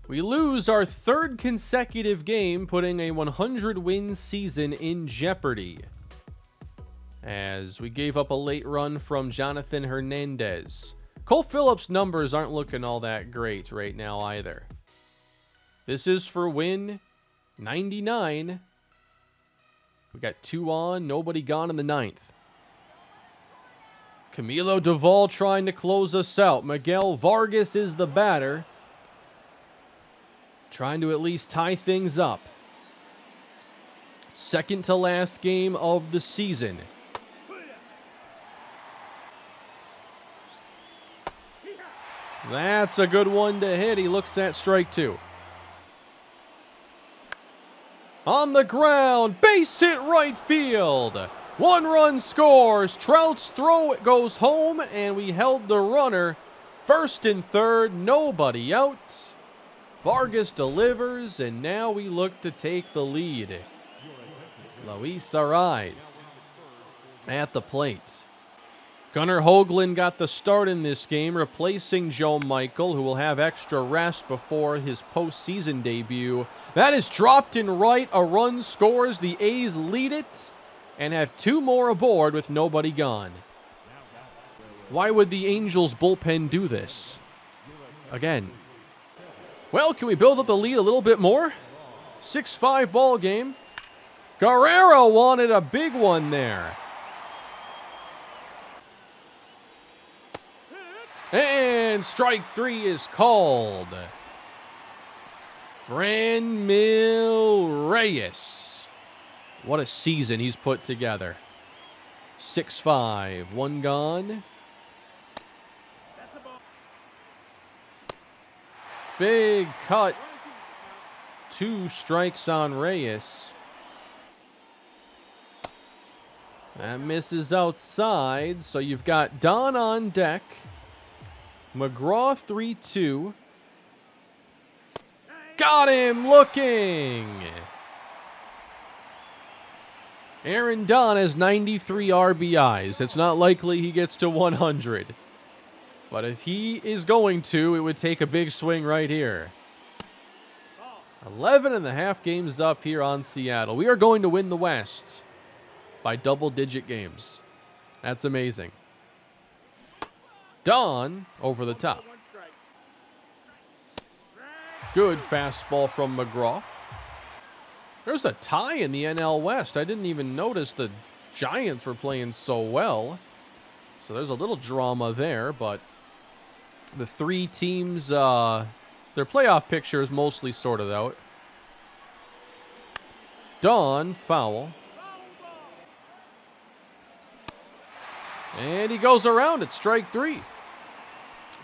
We lose our 3rd consecutive game, putting a 100-win season in jeopardy, as we gave up a late run from Jonathan Hernandez. Cole Phillips' numbers aren't looking all that great right now either. This is for win 99. We got 2 on, nobody gone in the 9th. Camilo Duvall trying to close us out. Miguel Vargas is the batter. Trying to at least tie things up. Second to last game of the season. That's a good one to hit. He looks at strike 2. On the ground, base hit right field. 1 run scores. Trout's throw goes home, and we held the runner. First and third, nobody out. Vargas delivers, and now we look to take the lead. Luis Arraez at the plate. Gunnar Hoagland got the start in this game, replacing Joe Michael, who will have extra rest before his postseason debut. That is dropped in right. A run scores. The A's lead it and have 2 more aboard with nobody gone. Why would the Angels bullpen do this? Again. Well, can we build up the lead a little bit more? 6-5 ball game. Guerrero wanted a big one there. And strike 3 is called. Reyes. What a season he's put together. 6-5, 1 gone. Big cut. 2 strikes on Reyes. That misses outside, so you've got Don on deck. McGraw 3-2. Got him looking. Aaron Don has 93 RBIs. It's not likely he gets to 100. But if he is going to, it would take a big swing right here. 11.5 games up here on Seattle. We are going to win the West by double-digit games. That's amazing. Don over the top. Good fastball from McGraw. There's a tie in the NL West. I didn't even notice the Giants were playing so well. So there's a little drama there, but the 3 teams, their playoff picture is mostly sorted out. Don, foul. And he goes around at strike 3.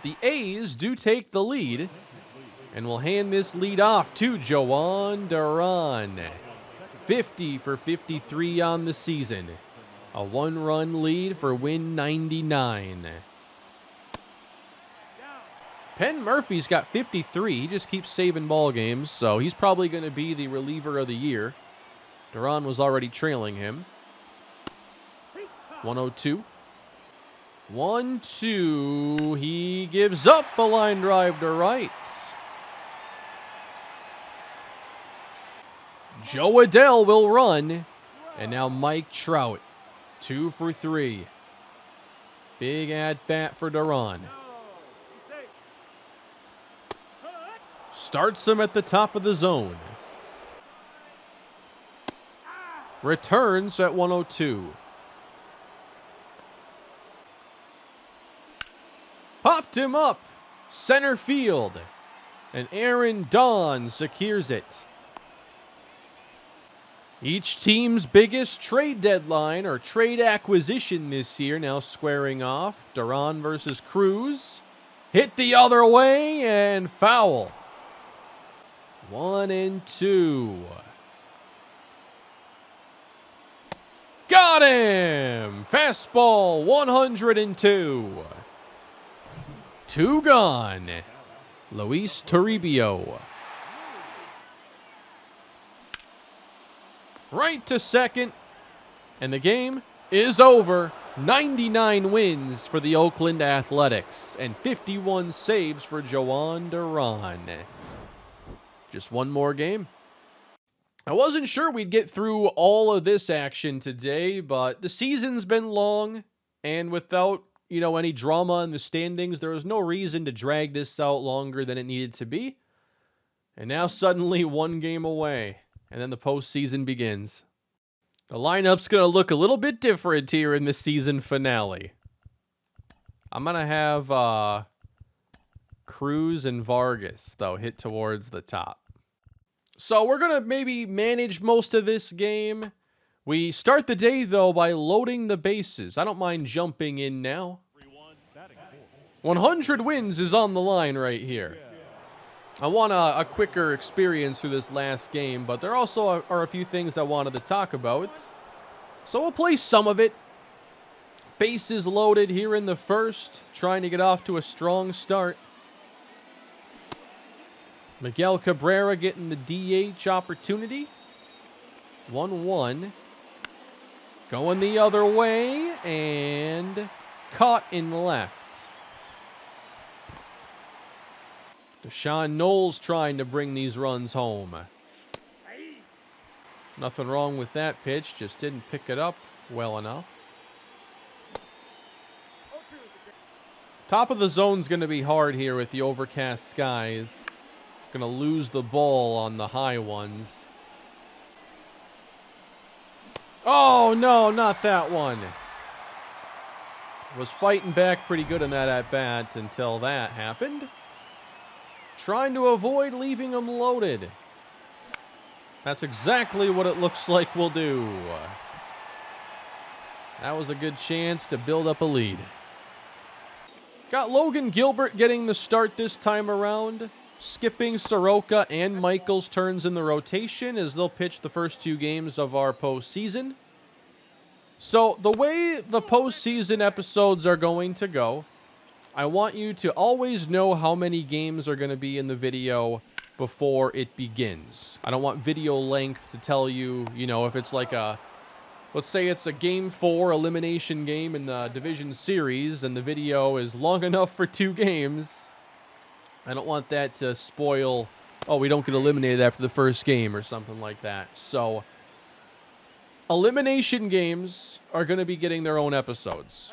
The A's do take the lead and will hand this lead off to Joan Duran. 50 for 53 on the season. A 1-run lead for win 99. Penn Murphy's got 53. He just keeps saving ball games, so he's probably going to be the reliever of the year. Duran was already trailing him. 102. 1-2. He gives up a line drive to right. Joe Adell will run. And now Mike Trout. 2 for 3. Big at-bat for Duran. Starts him at the top of the zone. Returns at 102. Popped him up. Center field. And Aaron Don secures it. Each team's biggest trade deadline or trade acquisition this year now squaring off. Duran versus Cruz. Hit the other way and foul. 1-2. Got him! Fastball, 102. 2 gone. Luis Toribio. Right to second. And the game is over. 99 wins for the Oakland Athletics and 51 saves for Joan Duran. Just one more game. I wasn't sure we'd get through all of this action today, but the season's been long, and without, any drama in the standings, there was no reason to drag this out longer than it needed to be. And now suddenly 1 game away, and then the postseason begins. The lineup's going to look a little bit different here in the season finale. I'm going to have Cruz and Vargas, though, hit towards the top. So we're going to maybe manage most of this game. We start the day, though, by loading the bases. I don't mind jumping in now. 100 wins is on the line right here. I want a quicker experience through this last game, but there also are a few things I wanted to talk about. So we'll play some of it. Bases loaded here in the first, trying to get off to a strong start. Miguel Cabrera getting the DH opportunity. 1-1. Going the other way, and caught in left. Deshaun Knowles trying to bring these runs home. Nothing wrong with that pitch, just didn't pick it up well enough. Top of the zone's going to be hard here with the overcast skies. Going to lose the ball on the high ones. Oh, no, not that one. Was fighting back pretty good in that at-bat until that happened. Trying to avoid leaving them loaded. That's exactly what it looks like we'll do. That was a good chance to build up a lead. Got Logan Gilbert getting the start this time around. Skipping Soroka and Michaels' turns in the rotation as they'll pitch the first 2 games of our postseason. So the way the postseason episodes are going to go, I want you to always know how many games are going to be in the video before it begins. I don't want video length to tell you, if it's like let's say it's a Game 4 elimination game in the division series and the video is long enough for 2 games. I don't want that to spoil, we don't get eliminated after the first game or something like that. So, elimination games are going to be getting their own episodes.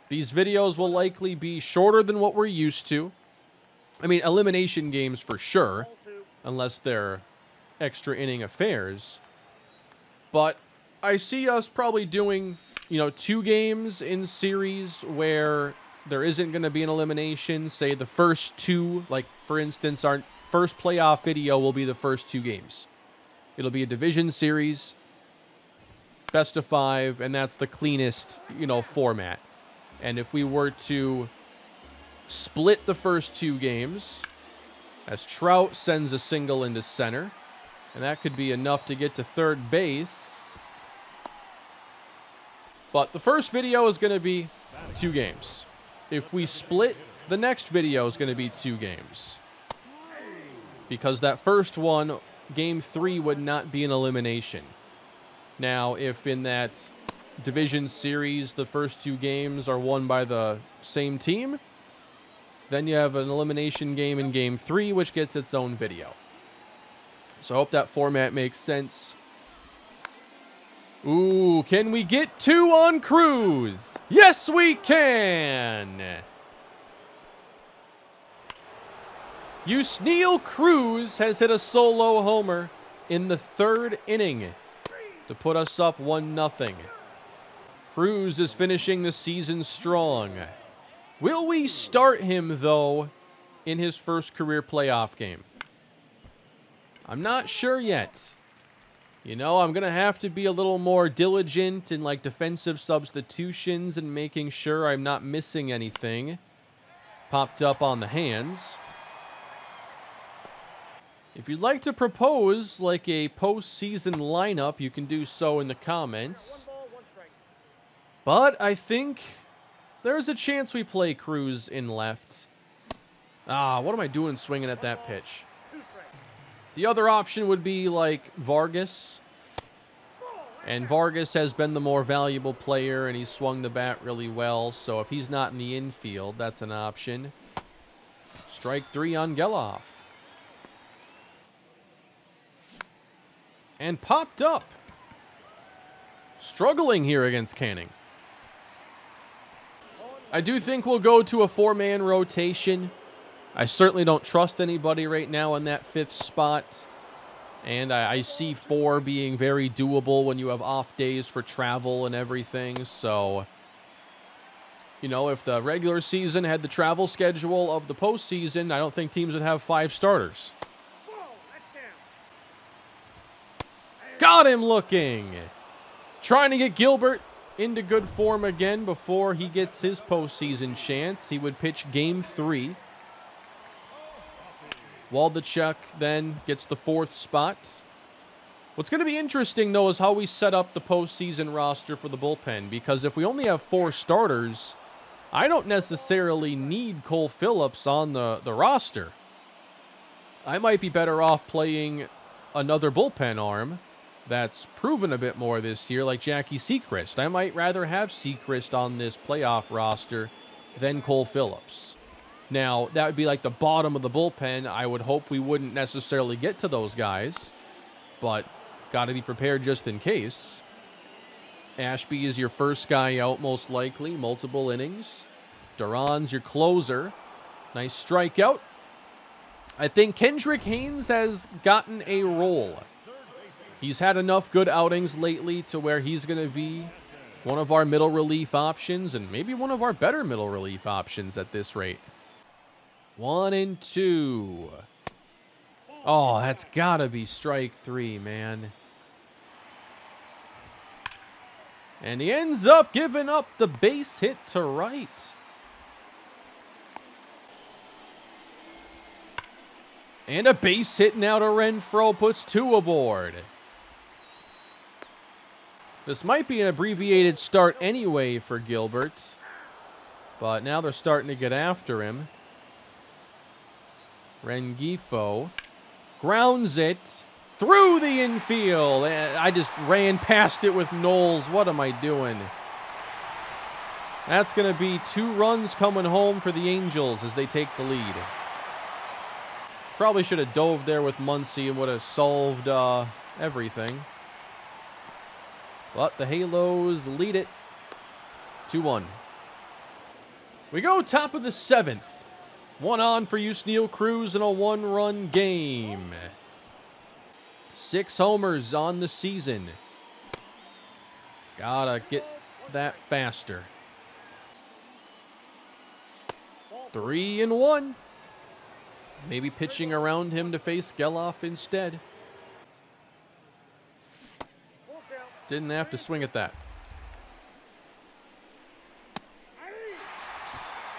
These videos will likely be shorter than what we're used to. I mean, elimination games for sure, unless they're extra inning affairs. But I see us probably doing, 2 games in series where there isn't going to be an elimination. Say the first 2, like for instance, our first playoff video will be the first 2 games. It'll be a division series, best of 5, and that's the cleanest, format. And if we were to split the first 2 games, as Trout sends a single into center, and that could be enough to get to third base. But the first video is going to be 2 games. If we split, the next video is going to be 2 games. Because that first one, Game 3, would not be an elimination. Now, if in that division series the first 2 games are won by the same team, then you have an elimination game in Game 3, which gets its own video. So I hope that format makes sense. Ooh, can we get 2 on Cruz? Yes, we can! Yusniel Cruz has hit a solo homer in the 3rd inning to put us up 1-0. Cruz is finishing the season strong. Will we start him, though, in his first career playoff game? I'm not sure yet. I'm going to have to be a little more diligent in defensive substitutions and making sure I'm not missing anything. Popped up on the hands. If you'd like to propose a postseason lineup, you can do so in the comments. But I think there's a chance we play Cruz in left. What am I doing swinging at that pitch? The other option would be Vargas. And Vargas has been the more valuable player, and he's swung the bat really well. So if he's not in the infield, that's an option. Strike 3 on Geloff. And popped up. Struggling here against Canning. I do think we'll go to a 4-man rotation. I certainly don't trust anybody right now in that 5th spot. And I see 4 being very doable when you have off days for travel and everything. So, you know, if the regular season had the travel schedule of the postseason, I don't think teams would have 5 starters. Got him looking. Trying to get Gilbert into good form again before he gets his postseason chance. He would pitch game 3. Waldachuk then gets the 4th spot. What's going to be interesting, though, is how we set up the postseason roster for the bullpen. Because if we only have 4 starters, I don't necessarily need Cole Phillips on the roster. I might be better off playing another bullpen arm that's proven a bit more this year, like Jackie Sechrist. I might rather have Sechrist on this playoff roster than Cole Phillips. Now, that would be like the bottom of the bullpen. I would hope we wouldn't necessarily get to those guys, but got to be prepared just in case. Ashby is your first guy out, most likely. Multiple innings. Duran's your closer. Nice strikeout. I think Kendrick Haynes has gotten a role. He's had enough good outings lately to where he's going to be one of our middle relief options and maybe one of our better middle relief options at this rate. 1-2. Oh, that's got to be strike 3, man. And he ends up giving up the base hit to right. And a base hit now to Renfroe puts 2 aboard. This might be an abbreviated start anyway for Gilbert, but now they're starting to get after him. Rengifo grounds it through the infield. I just ran past it with Knowles. What am I doing? That's going to be 2 runs coming home for the Angels as they take the lead. Probably should have dove there with Muncy and would have solved everything. But the Halos lead it 2-1. We go top of the 7th. 1 on for Yusniel Cruz in a 1-run game. 6 homers on the season. Gotta get that faster. 3-1. Maybe pitching around him to face Geloff instead. Didn't have to swing at that.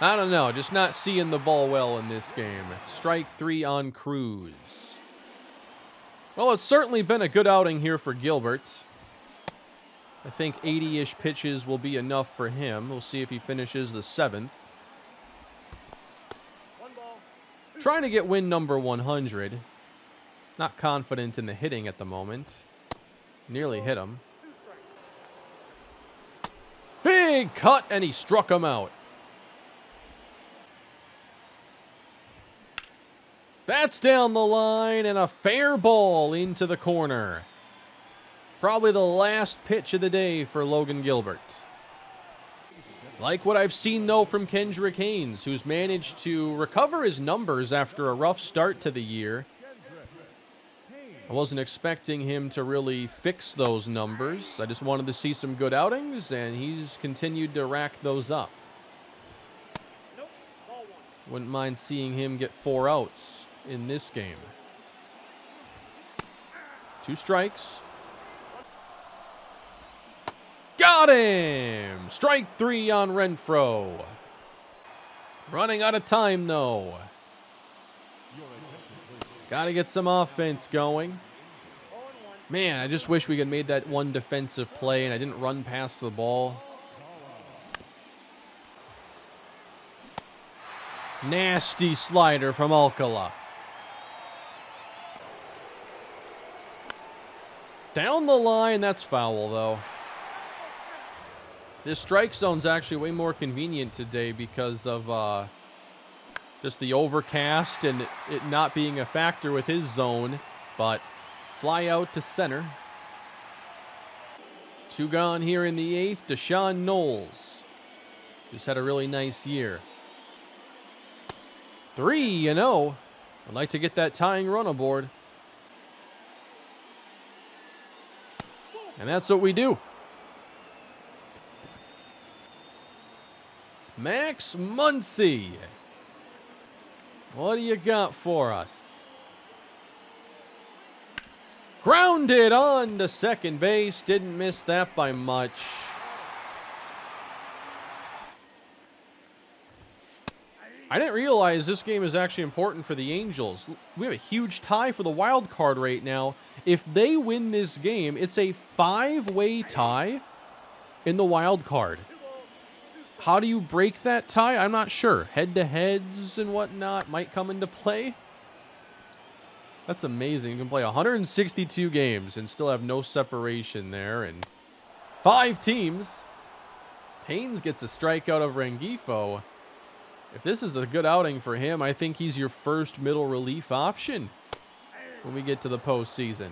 I don't know, just not seeing the ball well in this game. Strike 3 on Cruz. Well, it's certainly been a good outing here for Gilbert. I think 80-ish pitches will be enough for him. We'll see if he finishes the 7th. Trying to get win number 100. Not confident in the hitting at the moment. Nearly hit him. Big cut, and he struck him out. That's down the line, and a fair ball into the corner. Probably the last pitch of the day for Logan Gilbert. Like what I've seen, though, from Kendrick Haynes, who's managed to recover his numbers after a rough start to the year. I wasn't expecting him to really fix those numbers. I just wanted to see some good outings, and he's continued to rack those up. Wouldn't mind seeing him get 4 outs in this game. 2 strikes. Got him! Strike 3 on Renfroe. Running out of time, though. Got to get some offense going. Man, I just wish we could made that one defensive play and I didn't run past the ball. Nasty slider from Alcala. Down the line, that's foul, though. This strike zone's actually way more convenient today because of just the overcast and it not being a factor with his zone. But fly out to center. 2 gone here in the 8th. Deshaun Knowles just had a really nice year. 3-0. I'd like to get that tying run aboard. And that's what we do. Max Muncy, what do you got for us? Grounded on to second base. Didn't miss that by much. I didn't realize this game is actually important for the Angels. We have a huge tie for the wild card right now. If they win this game, it's a 5-way tie in the wild card. How do you break that tie? I'm not sure. Head-to-heads and whatnot might come into play. That's amazing. You can play 162 games and still have no separation there. And 5 teams. Haynes gets a strikeout of Rengifo. If this is a good outing for him, I think he's your first middle relief option when we get to the postseason.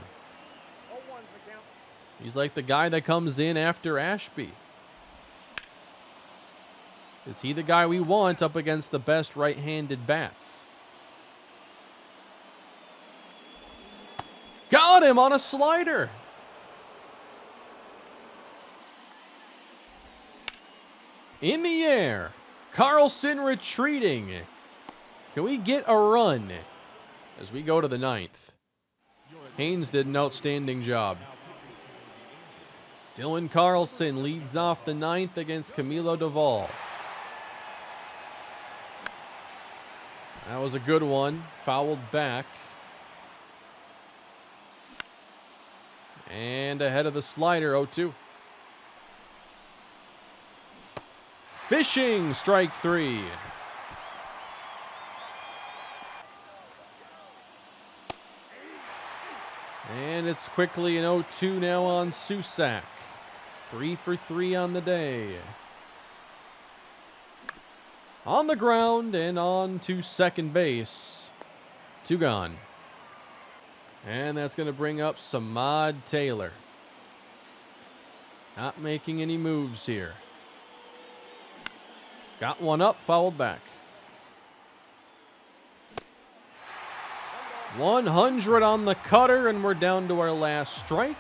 He's like the guy that comes in after Ashby. Is he the guy we want up against the best right-handed bats? Got him on a slider. In the air. Carlson retreating. Can we get a run as we go to the 9th? Haynes did an outstanding job. Dylan Carlson leads off the 9th against Camilo Doval. That was a good one. Fouled back. And ahead of the slider, 0-2. Fishing, strike 3. And it's quickly an 0-2 now on Susac. 3 for 3 on the day. On the ground and on to second base. 2 gone. And that's going to bring up Samad Taylor. Not making any moves here. Got one up, fouled back. 100 on the cutter, and we're down to our last strike.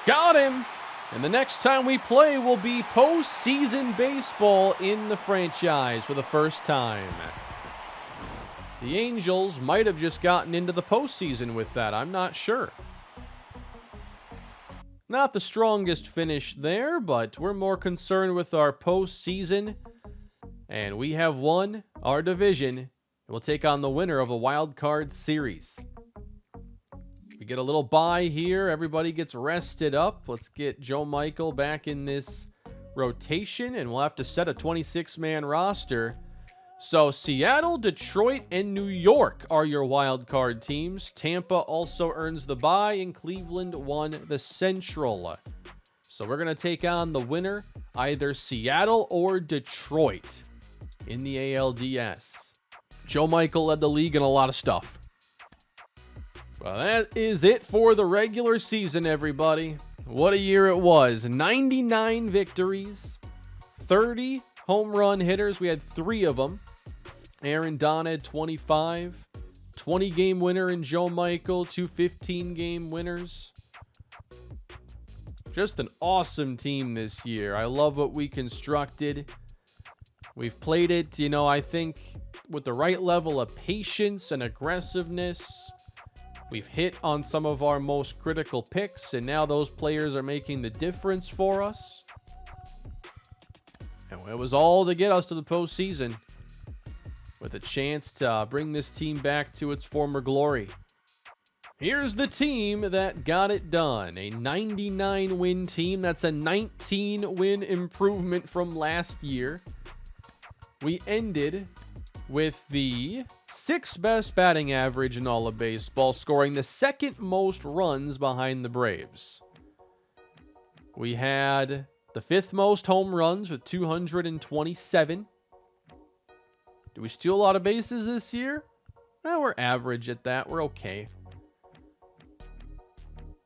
Got him! And the next time we play will be postseason baseball in the franchise for the first time. The Angels might have just gotten into the postseason with that. I'm not sure. Not the strongest finish there, but we're more concerned with our postseason. And we have won our division. We'll take on the winner of a wild card series. We get a little bye here. Everybody gets rested up. Let's get Joe Michael back in this rotation, and we'll have to set a 26-man roster. So Seattle, Detroit, and New York are your wild card teams. Tampa also earns the bye, and Cleveland won the Central. So we're going to take on the winner, either Seattle or Detroit in the ALDS. Joe Michael led the league in a lot of stuff. Well, that is it for the regular season, everybody. What a year it was. 99 victories, 30 home run hitters. We had 3 of them. Aaron Don had 25. 20-game winner in Joe Michael, 2 15-game winners. Just an awesome team this year. I love what we constructed. We've played it, I think with the right level of patience and aggressiveness. We've hit on some of our most critical picks, and now those players are making the difference for us. And it was all to get us to the postseason with a chance to bring this team back to its former glory. Here's the team that got it done. A 99-win team. That's a 19-win improvement from last year. We ended with the 6th best batting average in all of baseball, scoring the 2nd most runs behind the Braves. We had the 5th most home runs with 227. Do we steal a lot of bases this year? Well, we're average at that. We're okay.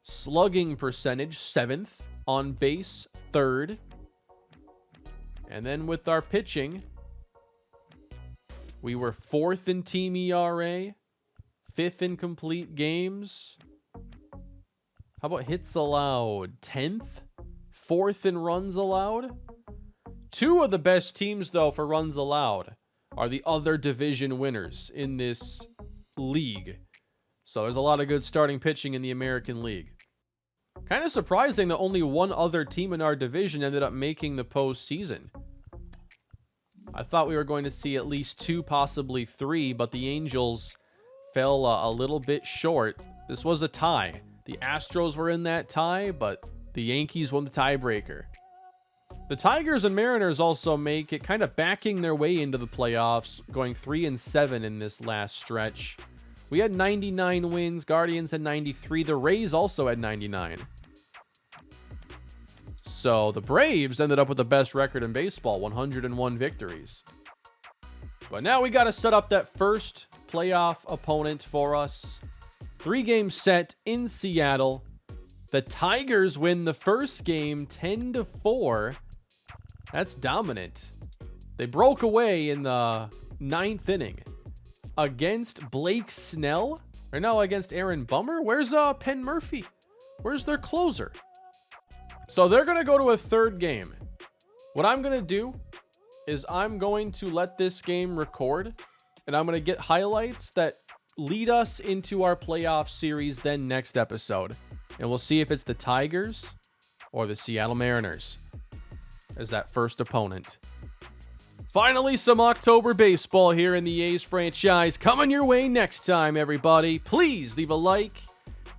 Slugging percentage, 7th. On base, 3rd. And then with our pitching, we were 4th in team ERA, 5th in complete games, How about hits allowed? 10th? 4th in runs allowed? Two of the best teams, though, for runs allowed are the other division winners in this league. So there's a lot of good starting pitching in the American League. Kind of surprising that only one other team in our division ended up making the postseason. I thought we were going to see at least 2, possibly 3, but the Angels fell a little bit short. This was a tie. The Astros were in that tie, but the Yankees won the tiebreaker. The Tigers and Mariners also make it, kind of backing their way into the playoffs, going 3-7 in this last stretch. We had 99 wins. Guardians had 93. The Rays also had 99. So the Braves ended up with the best record in baseball, 101 victories. But now we got to set up that first playoff opponent for us. 3-game set in Seattle. The Tigers win the first game 10-4. That's dominant. They broke away in the 9th inning against Blake Snell. Or no, against Aaron Bummer. Where's Penn Murphy? Where's their closer? So they're going to go to a third game. What I'm going to do is I'm going to let this game record, and I'm going to get highlights that lead us into our playoff series then next episode. And we'll see if it's the Tigers or the Seattle Mariners as that first opponent. Finally, some October baseball here in the A's franchise coming your way next time, everybody. Please leave a like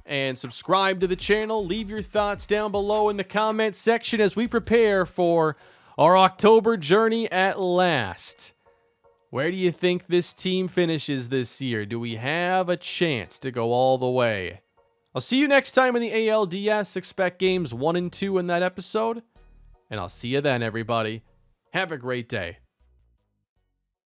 and subscribe to the channel. Leave your thoughts down below in the comment section as we prepare for our October journey at last. Where do you think this team finishes this year? Do we have a chance to go all the way? I'll see you next time in the ALDS. Expect games 1 and 2 in that episode. And I'll see you then, everybody. Have a great day.